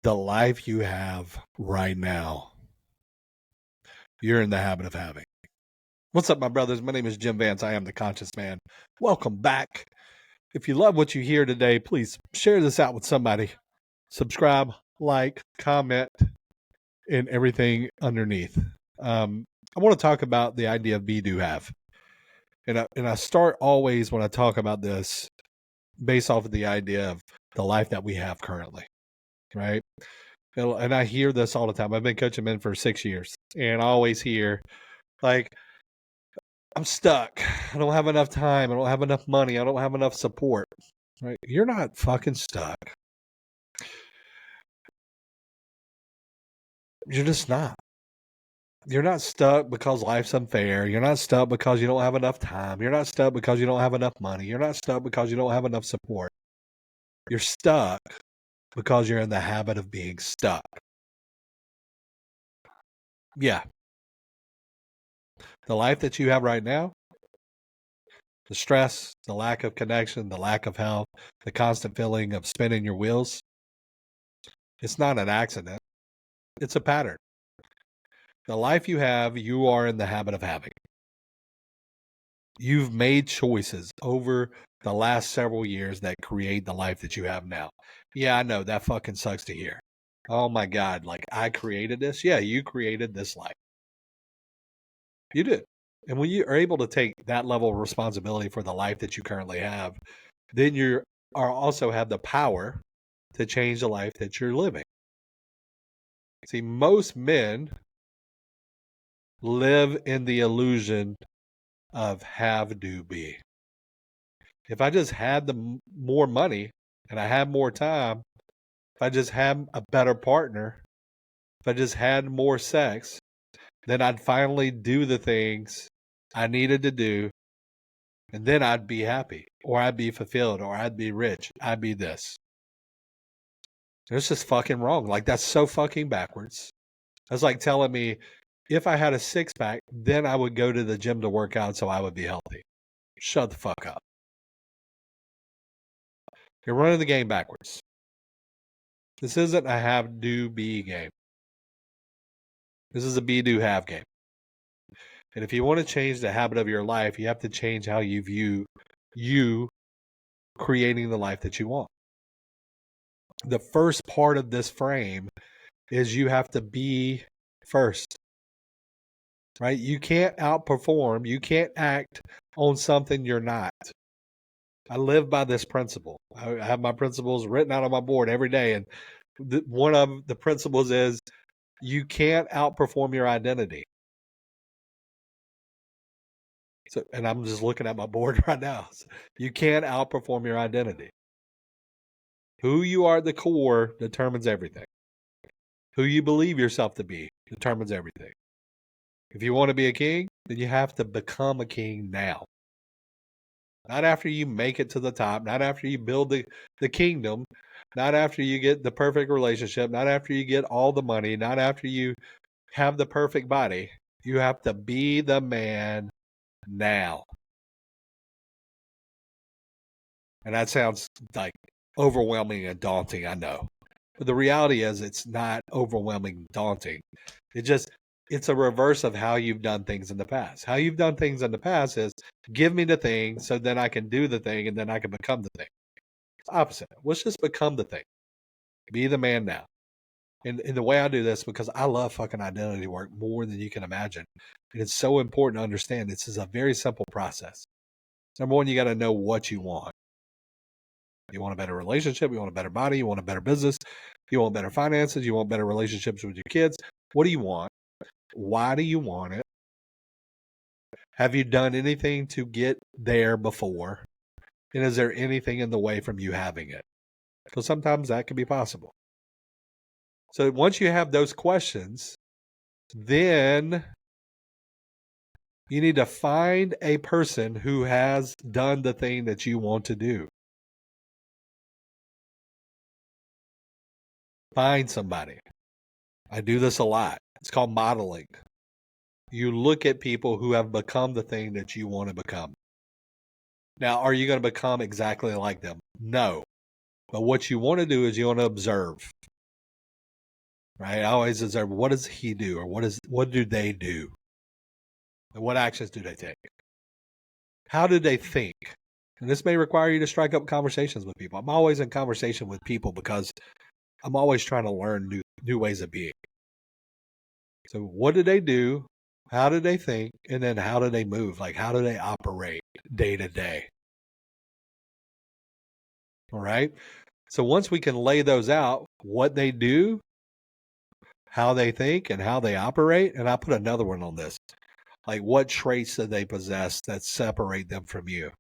The life you have right now, you're in the habit of having. What's up, my brothers? My name is Jim Vance. I am the Conscious Man. Welcome back. If you love what you hear today, please share this out with somebody. Subscribe, like, comment, and everything underneath. I want to talk about the idea of be, do, have. And I start always when I talk about this based off of the idea of the life that we have currently, right? And I hear this all the time. I've been coaching men for 6 years, and I always hear, like, I'm stuck. I don't have enough time. I don't have enough money. I don't have enough support. Right? You're not fucking stuck. You're just not. You're not stuck because life's unfair. You're not stuck because you don't have enough time. You're not stuck because you don't have enough money. You're not stuck because you don't have enough support. You're stuck because you're in the habit of being stuck. Yeah. The life that you have right now, the stress, the lack of connection, the lack of health, the constant feeling of spinning your wheels, it's not an accident. It's a pattern. The life you have, you are in the habit of having. You've made choices over the last several years that create the life that you have now. Yeah, I know that fucking sucks to hear. Oh my God, like I created this? Yeah, you created this life. You did. And when you are able to take that level of responsibility for the life that you currently have, then you are also have the power to change the life that you're living. See, most men live in the illusion of have, do, be. If I just had the more money and I had more time, if I just had a better partner, if I just had more sex, then I'd finally do the things I needed to do, and then I'd be happy, or I'd be fulfilled, or I'd be rich, I'd be this. It's just fucking wrong. Like, that's so fucking backwards. That's like telling me if I had a six pack, then I would go to the gym to work out so I would be healthy. Shut the fuck up. You're running the game backwards. This isn't a have, do, be game. This is a be, do, have game. And if you want to change the habit of your life, you have to change how you view you creating the life that you want. The first part of this frame is you have to be first, right? You can't outperform, you can't act on something you're not. I live by this principle. I have my principles written out on my board every day. And one of the principles is you can't outperform your identity. So, and I'm just looking at my board right now. So you can't outperform your identity. Who you are at the core determines everything. Who you believe yourself to be determines everything. If you want to be a king, then you have to become a king now. Not after you make it to the top, not after you build the kingdom, not after you get the perfect relationship, not after you get all the money, not after you have the perfect body. You have to be the man now. And that sounds like overwhelming and daunting, I know. But the reality is it's not overwhelming and daunting. It's a reverse of how you've done things in the past. How you've done things in the past is give me the thing so then I can do the thing and then I can become the thing. It's opposite. Let's just become the thing. Be the man now. And the way I do this, because I love fucking identity work more than you can imagine. And it's so important to understand this is a very simple process. Number one, you got to know what you want. You want a better relationship, you want a better body, you want a better business, you want better finances, you want better relationships with your kids. What do you want? Why do you want it? Have you done anything to get there before? And is there anything in the way from you having it? Because sometimes that can be possible. So once you have those questions, then you need to find a person who has done the thing that you want to do. Find somebody. I do this a lot. It's called modeling. You look at people who have become the thing that you want to become. Now, are you going to become exactly like them? No. But what you want to do is you want to observe. right? I always observe, what does he do, or what do they do, and what actions do they take? How do they think? And this may require you to strike up conversations with people. I'm always in conversation with people because I'm always trying to learn new ways of being. So what do they do? How do they think? And then how do they move? Like, how do they operate day to day? All right. So once we can lay those out, what they do, how they think, and how they operate, and I put another one on this, like what traits do they possess that separate them from you?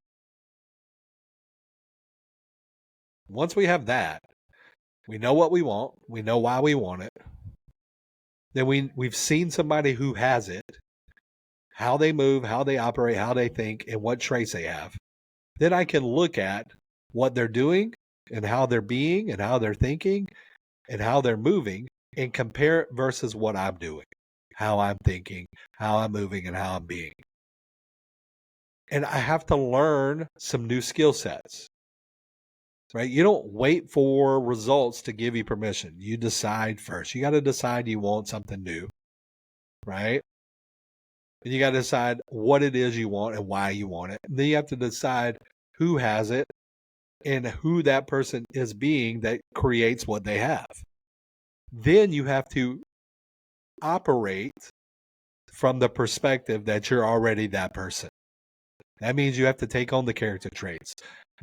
Once we have that, we know what we want, we know why we want it. Then we've seen somebody who has it, how they move, how they operate, how they think, and what traits they have. Then I can look at what they're doing and how they're being and how they're thinking and how they're moving and compare it versus what I'm doing, how I'm thinking, how I'm moving, and how I'm being. And I have to learn some new skill sets, right? You don't wait for results to give you permission. You decide first. You got to decide you want something new, right? And you got to decide what it is you want and why you want it. And then you have to decide who has it and who that person is being that creates what they have. Then you have to operate from the perspective that you're already that person. That means you have to take on the character traits,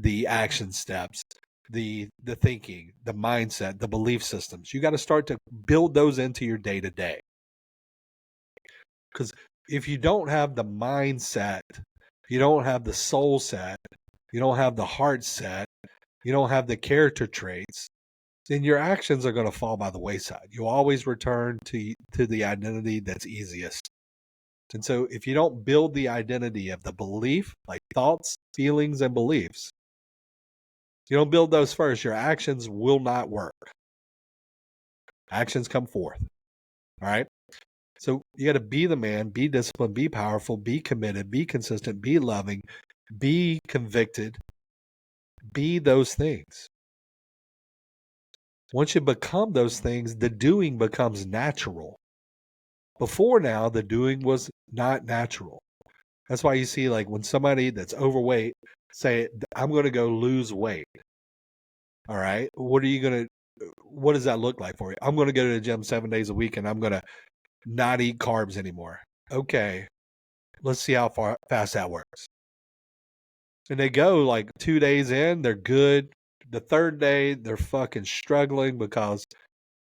the action steps, the thinking, the mindset, the belief systems. You got to start to build those into your day to day. Because if you don't have the mindset, you don't have the soul set, you don't have the heart set, you don't have the character traits, then your actions are going to fall by the wayside. You always return to the identity that's easiest. And so if you don't build the identity of the belief, like thoughts, feelings, and beliefs, you don't build those first, your actions will not work. Actions come forth. All right. So you got to be the man, be disciplined, be powerful, be committed, be consistent, be loving, be convicted, be those things. Once you become those things, the doing becomes natural. Before now, the doing was not natural. That's why you see, like, when somebody that's overweight say, I'm going to go lose weight. All right. What does that look like for you? I'm going to go to the gym 7 days a week and I'm going to not eat carbs anymore. Okay. Let's see how fast that works. And they go like 2 days in, they're good. The third day, they're fucking struggling because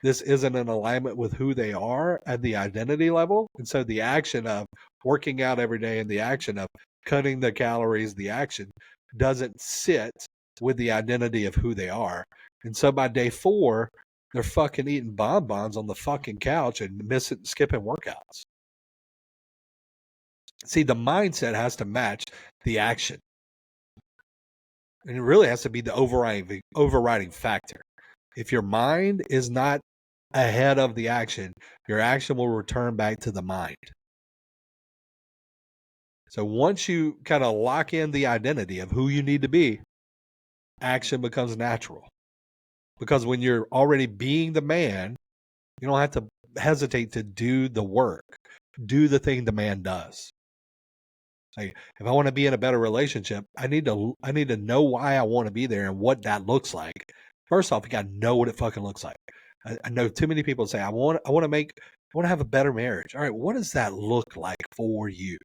this isn't in alignment with who they are at the identity level. And so the action of working out every day and the action of cutting the calories, the action doesn't sit with the identity of who they are. And so by day 4, they're fucking eating bonbons on the fucking couch and skipping workouts. See, the mindset has to match the action. And it really has to be the overriding factor. If your mind is not ahead of the action, your action will return back to the mind. So once you kind of lock in the identity of who you need to be, action becomes natural. Because when you're already being the man, you don't have to hesitate to do the work, do the thing the man does. Like, if I want to be in a better relationship, I need to know why I want to be there and what that looks like. First off, you got to know what it fucking looks like. I know too many people say, I want to have a better marriage. All right, what does that look like for you?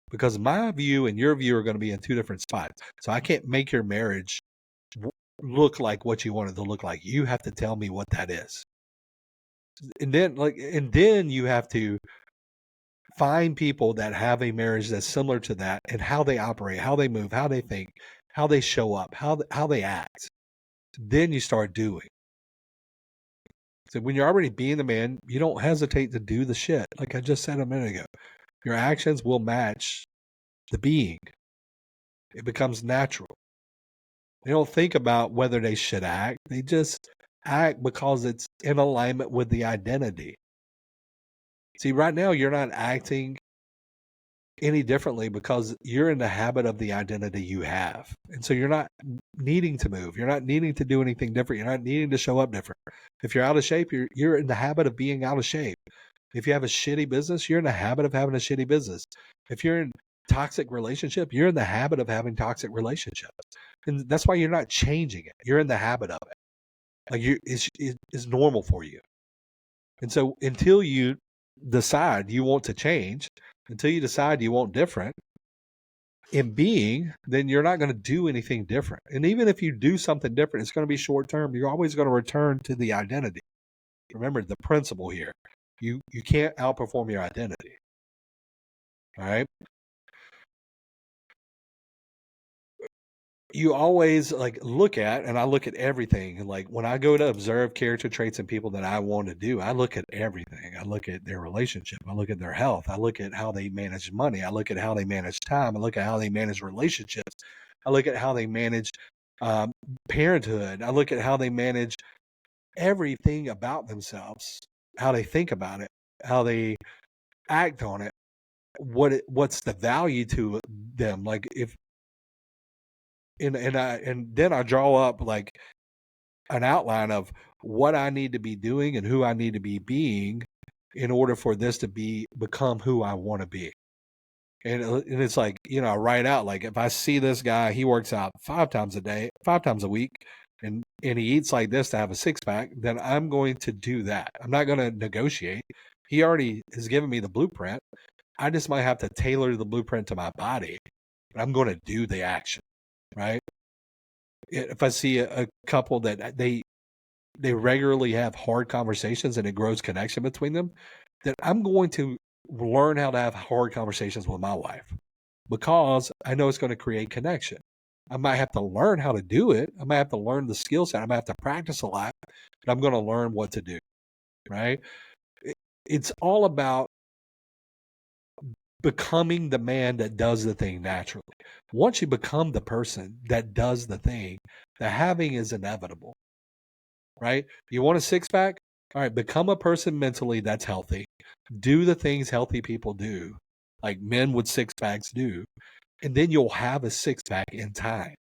Because my view and your view are going to be in two different spots. So I can't make your marriage look like what you want it to look like. You have to tell me what that is. And then you have to find people that have a marriage that's similar to that and how they operate, how they move, how they think, how they show up, how they act. Then you start doing. So when you're already being the man, you don't hesitate to do the shit. Like I just said a minute ago, your actions will match the being. It becomes natural. They don't think about whether they should act. They just act because it's in alignment with the identity. See, right now you're not acting any differently because you're in the habit of the identity you have. And so you're not needing to move. You're not needing to do anything different. You're not needing to show up different. If you're out of shape, you're in the habit of being out of shape. If you have a shitty business, you're in the habit of having a shitty business. If you're in toxic relationship, you're in the habit of having toxic relationships. And that's why you're not changing it. You're in the habit of it. Like it's normal for you. And so until you decide you want to change, until you decide you want different in being, then you're not going to do anything different. And even if you do something different, it's going to be short term. You're always going to return to the identity. Remember the principle here. You can't outperform your identity. All right. You always like look at, and I look at everything. Like when I go to observe character traits in people that I want to do, I look at everything. I look at their relationship. I look at their health. I look at how they manage money. I look at how they manage time. I look at how they manage relationships. I look at how they manage um, parenthood. I look at how they manage everything about themselves, how they think about it, how they act on it, what's the value to them. Like if and then I draw up like an outline of what I need to be doing and who I need to be being in order for this to become who I want to be. And it's like, I write out like if I see this guy, he works out 5 times a week, and he eats like this to have a six pack, then I'm going to do that. I'm not going to negotiate. He already has given me the blueprint. I just might have to tailor the blueprint to my body, but I'm going to do the action, right? If I see a couple that they regularly have hard conversations and it grows connection between them, then I'm going to learn how to have hard conversations with my wife because I know it's going to create connection. I might have to learn how to do it. I might have to learn the skill set. I might have to practice a lot, but I'm going to learn what to do, right? It's all about becoming the man that does the thing naturally. Once you become the person that does the thing, the having is inevitable, right? You want a six pack? All right, become a person mentally that's healthy. Do the things healthy people do, like men with six packs do, and then you'll have a six pack in time.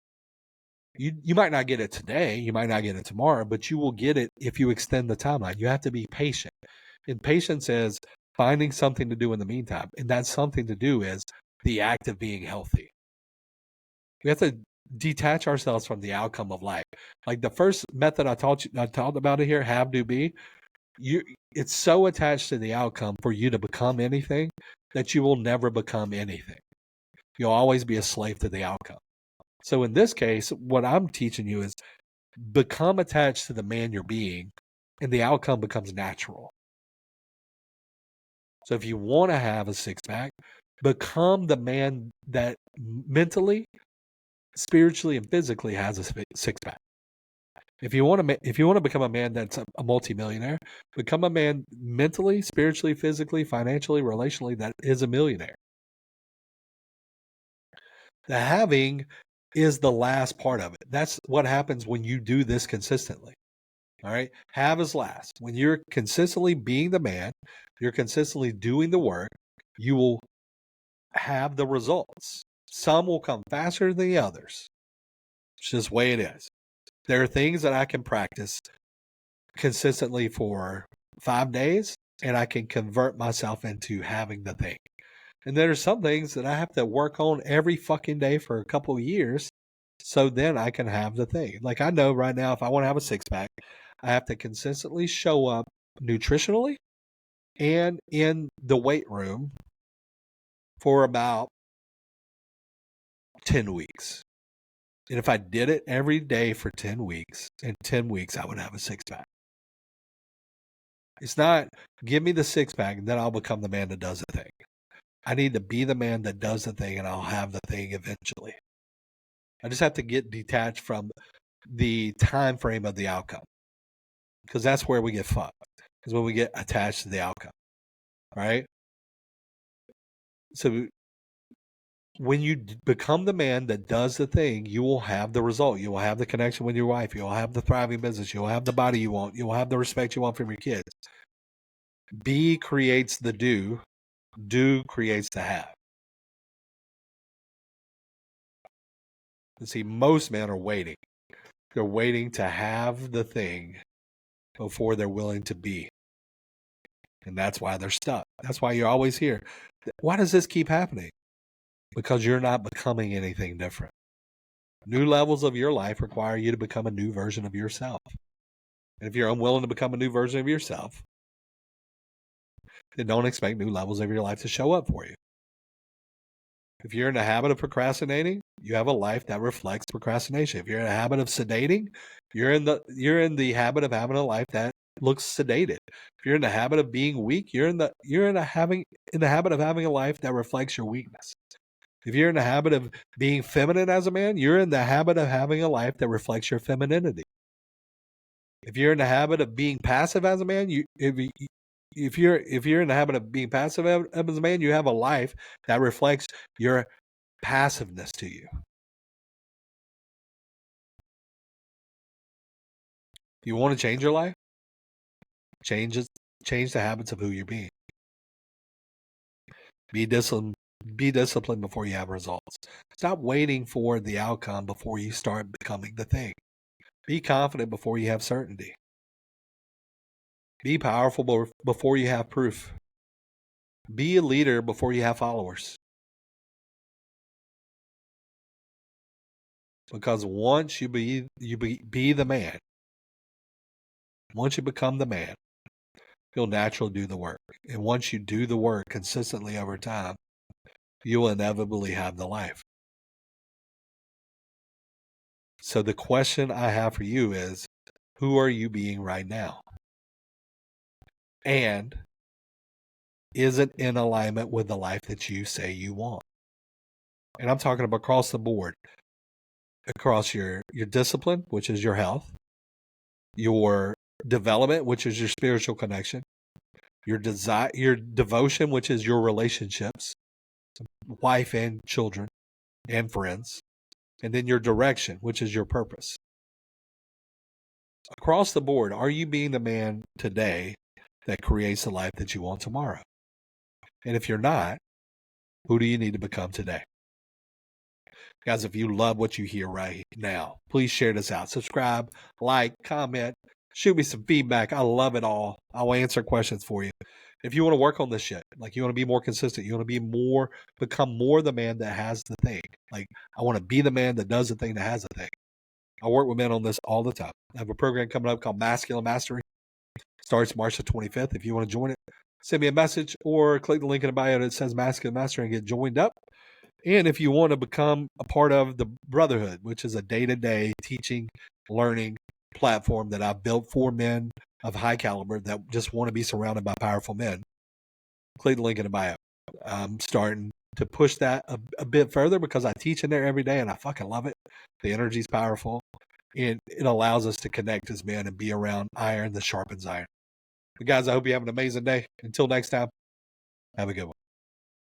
You might not get it today, you might not get it tomorrow, but you will get it if you extend the timeline. You have to be patient. And patience is finding something to do in the meantime. And that something to do is the act of being healthy. We have to detach ourselves from the outcome of life. Like the first method I talked about it here, have, do, be. It's so attached to the outcome for you to become anything that you will never become anything. You'll always be a slave to the outcome. So in this case, what I'm teaching you is become attached to the man you're being, and the outcome becomes natural. So if you want to have a six pack, become the man that mentally, spiritually, and physically has a six pack. If you want to become a man that's a multimillionaire, become a man mentally, spiritually, physically, financially, relationally that is a millionaire. The having is the last part of it. That's what happens when you do this consistently. All right. Have is last. When you're consistently being the man, you're consistently doing the work, you will have the results. Some will come faster than the others. It's just the way it is. There are things that I can practice consistently for 5 days, and I can convert myself into having the thing. And there are some things that I have to work on every fucking day for a couple of years, so then I can have the thing. Like I know right now, if I want to have a six pack, I have to consistently show up nutritionally and in the weight room for about 10 weeks. And if I did it every day for 10 weeks, in 10 weeks, I would have a six pack. It's not give me the six pack and then I'll become the man that does the thing. I need to be the man that does the thing and I'll have the thing eventually. I just have to get detached from the time frame of the outcome, because that's where we get fucked, is when we get attached to the outcome, right? So when you become the man that does the thing, you will have the result. You will have the connection with your wife. You will have the thriving business. You will have the body you want. You will have the respect you want from your kids. Be creates the do. Do creates the have. See, most men are waiting. They're waiting to have the thing before they're willing to be. And that's why they're stuck. That's why you're always here. Why does this keep happening? Because you're not becoming anything different. New levels of your life require you to become a new version of yourself. And if you're unwilling to become a new version of yourself, then don't expect new levels of your life to show up for you. If you're in the habit of procrastinating, you have a life that reflects procrastination. If you're in a habit of sedating, you're in the habit of having a life that looks sedated. If you're in the habit of being weak, you're in the habit of having a life that reflects your weakness. If you're in the habit of being feminine as a man, you're in the habit of having a life that reflects your femininity. If you're in the habit of being passive as a man, if you're in the habit of being passive as a man, you have a life that reflects your passiveness to you. If you want to change your life, change the habits of who you're being. Be disciplined before you have results. Stop waiting for the outcome before you start becoming the thing. Be confident before you have certainty. Be powerful before you have proof. Be a leader before you have followers. Because once you be the man, once you become the man, you'll naturally do the work. And once you do the work consistently over time, you will inevitably have the life. So the question I have for you is, who are you being right now? And is it in alignment with the life that you say you want? And I'm talking about across the board, across your discipline, which is your health, your development, which is your spiritual connection, your desire, your devotion, which is your relationships, wife and children and friends, and then your direction, which is your purpose. Across the board, are you being the man today that creates the life that you want tomorrow? And if you're not, who do you need to become today? Guys, if you love what you hear right now, please share this out. Subscribe, like, comment, shoot me some feedback. I love it all. I will answer questions for you. If you want to work on this shit, like you want to be more consistent, you want to become more the man that has the thing. Like I want to be the man that does the thing that has the thing. I work with men on this all the time. I have a program coming up called Masculine Mastery. Starts March the 25th. If you want to join it, send me a message or click the link in the bio that says Masculine Mastery and get joined up. And if you want to become a part of the Brotherhood, which is a day-to-day teaching, learning platform that I've built for men of high caliber that just want to be surrounded by powerful men, click the link in the bio. I'm starting to push that a bit further because I teach in there every day and I fucking love it. The energy is powerful and it allows us to connect as men and be around iron that sharpens iron. But guys, I hope you have an amazing day. Until next time, have a good one.